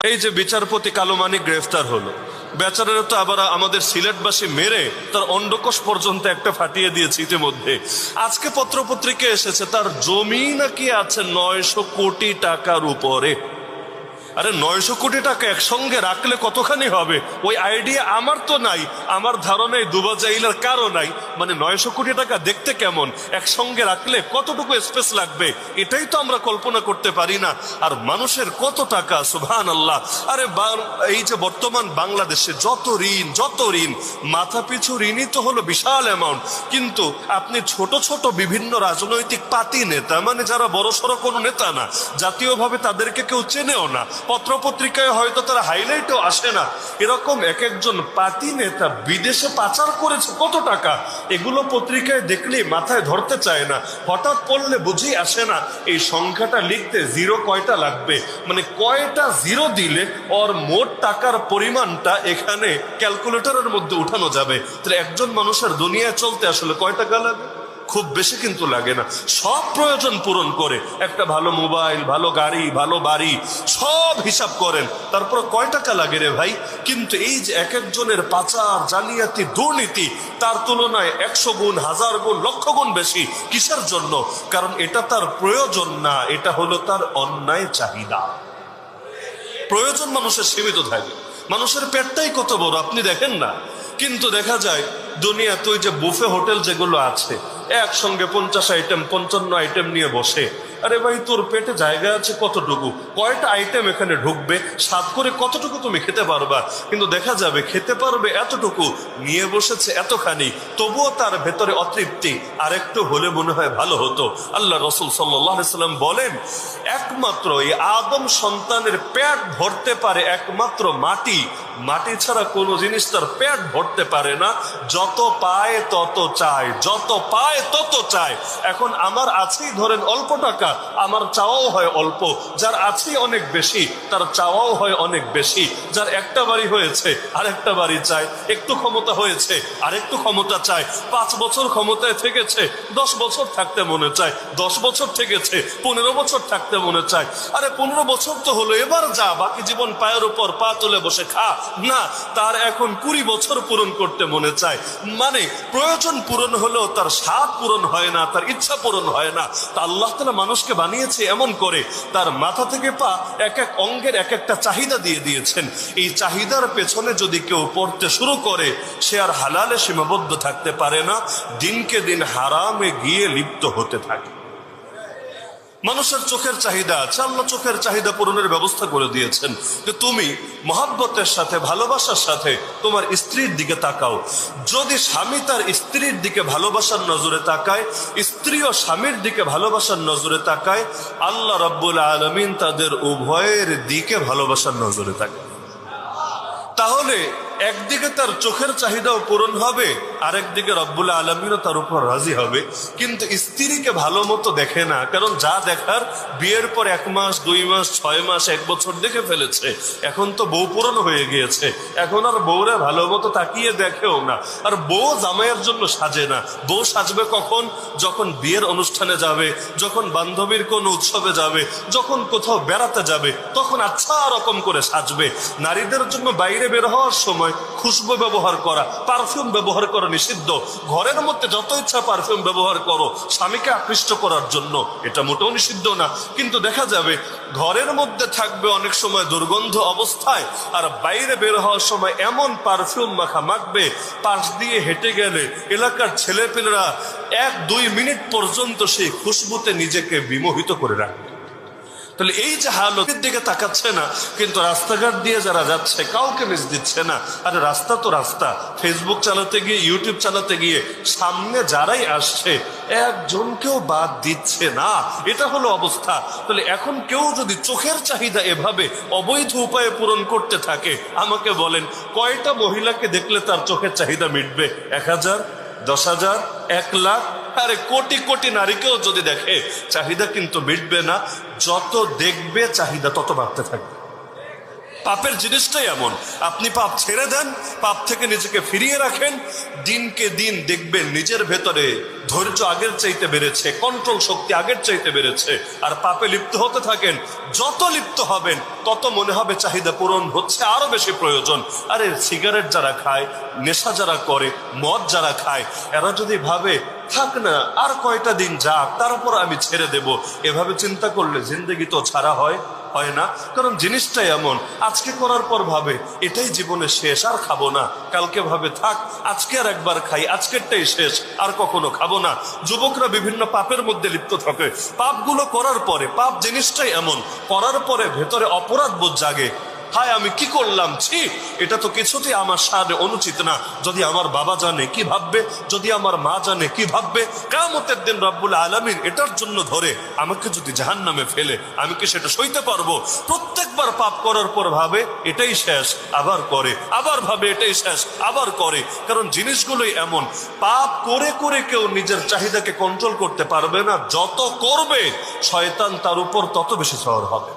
এই যে বিচারপতি কালো মানিক গ্রেফতার হলো, বেচারারা তো আবার আমাদের সিলেটবাসী মেরে তার অন্ডকোষ পর্যন্ত একটা ফাটিয়ে দিয়েছে ইতিমধ্যে। আজকে পত্রপত্রিকা এসেছে তার জমি নাকি আছে 900 কোটি টাকার উপরে। আরে 900 কোটি টাকা একসঙ্গে রাখলে কতখানি হবে ওই আইডিয়া আমার তো নাই, আমার ধারণায় দুবাজাইলার কারো নাই। মানে 900 কোটি টাকা দেখতে কেমন, একসঙ্গে রাখলে কতটুকু স্পেস লাগবে এটাই তো আমরা কল্পনা করতে পারি না। আর মানুষের কত টাকা, সুবহানাল্লাহ। আরে এই যে বর্তমান বাংলাদেশে যত ঋণ মাথা পিছু ঋণই তো হলো বিশাল অ্যামাউন্ট। কিন্তু আপনি ছোট ছোট বিভিন্ন রাজনৈতিক পার্টি নেতা, মানে যারা বড়সড় কোনো নেতা না, জাতীয়ভাবে তাদেরকে কেউ চেনেও না, পত্রপত্রিকায় হয়তো তারা হাইলাইটও আসে না, এরকম এক একজন পার্টি নেতা বিদেশে পাচার করেছে কত টাকা, এগুলো পত্রিকায় দেখলে মাথায় ধরতে চায় না। হঠাৎ পড়লে বুঝেই আসে না এই সংখ্যাটা লিখতে জিরো কয়টা লাগবে, মানে কয়টা জিরো দিলে ওর মোট টাকার পরিমাণটা এখানে ক্যালকুলেটরের মধ্যে উঠানো যাবে। তাহলে একজন মানুষের দুনিয়ায় চলতে আসলে কয় টাকা লাগে? খুব বেশি কিন্তু লাগে না। সব প্রয়োজন পূরণ করে, একটা ভালো মোবাইল, ভালো গাড়ি, ভালো বাড়ি, সব হিসাব করেন, তারপর কয় টাকা লাগে রে ভাই? কিন্তু এই যে এক একজনের পাচার, জালিয়াতি, দুর্নীতি, তার তুলনায় 100 গুণ, 1000 গুণ, লক্ষ গুণ বেশি। কিসের জন্য? কারণ এটা তার প্রয়োজন না, এটা হলো তার অন্যায় চাহিদা। প্রয়োজন মানুষের সীমিত থাকে, মানুষের পেটটাই কত বড় আপনি দেখেন না। কিন্তু দেখা যায় দুনিয়াতে ওই যে বুফে হোটেল যেগুলো আছে, একসঙ্গে 50 আইটেম, 55 আইটেম নিয়ে বসে। আরে ভাই, তোর পেটে জায়গা আছে কতটুকু, কয়টা আইটেম এখানে ঢুকবে, স্বাদ করে কতটুকু তুমি খেতে পারবা? কিন্তু দেখা যাবে খেতে পারবে এতটুকু, নিয়ে বসেছে এতখানি, তবুও তার ভেতরে অতৃপ্তি, আর একটু হলে মনে হয় ভালো হতো। আল্লাহ রাসূল সাল্লাল্লাহু আলাইহি সাল্লাম বলেন, একমাত্র এই আদম সন্তানের পেট ভরতে পারে একমাত্র মাটি, মাটি ছাড়া কোনো জিনিস তার পেট ভরতে পারে না। যত পায় তত চায়, যত পায় তত চায়। এখন আমার আছেই ধরেন অল্প টাকা, আমার চাওয়াও হয় অল্প। যার আছেই অনেক বেশি, তার চাওয়াও হয় অনেক বেশি। যার একটা বাড়ি হয়েছে আর একটা বাড়ি চায়, একটু ক্ষমতা হয়েছে আর একটু ক্ষমতা চায়। 5 বছর ক্ষমতায় থেকেছে, 10 বছর থাকতে মনে চায়, 10 বছর থেকেছে, 15 বছর থাকতে মনে চায়। আরে 15 বছর তো হলো, এবার যা, বাকি জীবন পায়ের উপর পা তুলে বসে খা। না, তার এখন 20 বছর পূরণ করতে মনে চায়। মানে প্রয়োজন পূরণ হলেও তার স্বাদ পূরণ হয় না, তার ইচ্ছা পূরণ হয় না। তা আল্লাহ তাআলা মানুষকে বানিয়েছে এমন করে, তার মাথা থেকে পা এক এক অঙ্গের এক একটা চাহিদা দিয়ে দিয়েছেন। এই চাহিদার পেছনে যদি কেউ পড়তে শুরু করে, সে আর হালালে সীমাবদ্ধ থাকতে পারে না, দিনকে দিন হারামে গিয়ে লিপ্ত হতে থাকে। মানুষের চোখের চাহিদা আছে, আল্লাহ চোখের চাহিদা পূরণের ব্যবস্থা করে দিয়েছেন যে তুমি মহব্বতের সাথে, ভালোবাসার সাথে তোমার স্ত্রীর দিকে তাকাও। যদি স্বামী তার স্ত্রীর দিকে ভালোবাসার নজরে তাকায়, স্ত্রীও স্বামীর দিকে ভালোবাসার নজরে তাকায়, আল্লাহ রাব্বুল আলামিন তাদের উভয়ের দিকে ভালোবাসার নজরে তাকায়। তাহলে একদিকে তার চোখের চাহিদাও পূরণ হবে, আরেকদিকে রব্বুল আলামিনও তার উপর রাজি হবে। কিন্তু স্ত্রীকে ভালো মতো দেখে না, কারণ যা দেখার বিয়ের পর 1 মাস, 2 মাস, 6 মাস, 1 বছর দেখে ফেলেছে। এখন তো বউ পুরনো হয়ে গিয়েছে, এখন আর বউরে ভালো মতো তাকিয়ে দেখেও না। আর বউ জামাইয়ের জন্য সাজে না। বউ সাজবে কখন? যখন বিয়ের অনুষ্ঠানে যাবে, যখন বান্ধবীর কোন উৎসবে যাবে, যখন কোথাও বেড়াতে যাবে, তখন আচ্ছা রকম করে সাজবে। নারীদের জন্য বাইরে বের হওয়ার সময় খুশবু ব্যবহার করা, পারফিউম ব্যবহার করা নিষিদ্ধ। ঘরের মধ্যে যত ইচ্ছা পারফিউম ব্যবহার করো স্বামীকে আকৃষ্ট করার জন্য, এটা মোটেও নিষিদ্ধ না। কিন্তু দেখা যাবে ঘরের মধ্যে থাকবে অনেক সময় দুর্গন্ধ অবস্থায়, আর বাইরে বের হওয়ার সময় এমন পারফিউম মাখা মাখবে, পাশ দিয়ে হেঁটে গেলে এলাকার ছেলেপেলেরা 1-2 মিনিট পর্যন্ত সেই খুশবুতে নিজেকে বিমোহিত করে রাখবে। তাহলে এই যে হালতের দিকে তাকাচ্ছে না, কিন্তু রাস্তাঘাট দিয়ে যারা যাচ্ছে কাউকে মিস দিচ্ছে না। আরে রাস্তা তো রাস্তা, ফেসবুক চালাতে গিয়ে, ইউটিউব চালাতে গিয়ে সামনে যারাই আসছে একজনকেও বাদ দিচ্ছে না, এটা হলো অবস্থা। তাহলে এখন কেউ যদি চোখের চাহিদা এভাবে অবৈধ উপায়ে পূরণ করতে থাকে, আমাকে বলেন কয়টা মহিলাকে দেখলে তার চোখের চাহিদা মিটবে? 1000, 10,000, 1 লাখ? আরে কোটি কোটি নারীকেও যদি দেখে, চাহিদা কিন্তু মিটবে না। যত দেখবে চাহিদা তত বাড়তে থাকবে। পাপের জিনিসটাই এমন, আপনি পাপ ছেড়ে দেন, পাপ থেকে নিজেকে ফিরিয়ে রাখেন, দিনকে দিন দেখবেন নিজের ভেতরে ধৈর্য আগের চাইতে বেড়েছে, কন্ট্রোল শক্তি আগের চাইতে বেড়েছে। আর পাপে লিপ্ত হতে থাকেন, যত লিপ্ত হবেন তত মনে হবে চাহিদা পূরণ হচ্ছে আরো বেশি প্রয়োজন। আরে সিগারেট যারা খায়, নেশা যারা করে, মদ যারা খায়, এরা যদি ভাবে থাক না আর কয়টা দিন যাক তারপর আমি ছেড়ে দেব, এভাবে চিন্তা করলে জিন্দেগি তো ছাড়া হয় না। কারণ জিনিসটাই এমন, আজকে করার পর ভাবে এটাই জীবনে শেষ, আর খাবো না। কালকে ভাবে থাক আজকে আর একবার খাই, আজকেরটাই শেষ, আর কখনো খাবো না। যুবকরা বিভিন্ন পাপের মধ্যে লিপ্ত থাকে, পাপগুলো করার পরে, পাপ জিনিসটাই এমন, করার পরে ভেতরে অপরাধ বোধ জাগে। হায় আমি কি করলাম, ছি, এটা তো কিছুতেই আমার সাথে অনুচিত না। যদি আমার বাবা জানে কি ভাববে, যদি আমার মা জানে কি ভাববে। কিয়ামতের দিন রব্বুল আলামিন এটার জন্য ধরে আমাকে যদি জাহান্নামে ফেলে, আমি কি সেটা সইতে পারবো? প্রত্যেকবার পাপ করার পর ভাবে এটাই শেষ, আবার করে, আবার ভাবে এটাই শেষ, আবার করে। কারণ জিনিসগুলোই এমন, পাপ করে করে কেউ নিজের চাহিদাকে কন্ট্রোল করতে পারবে না। যত করবে শয়তান তার উপর তত বেশি সওয়ার হবে।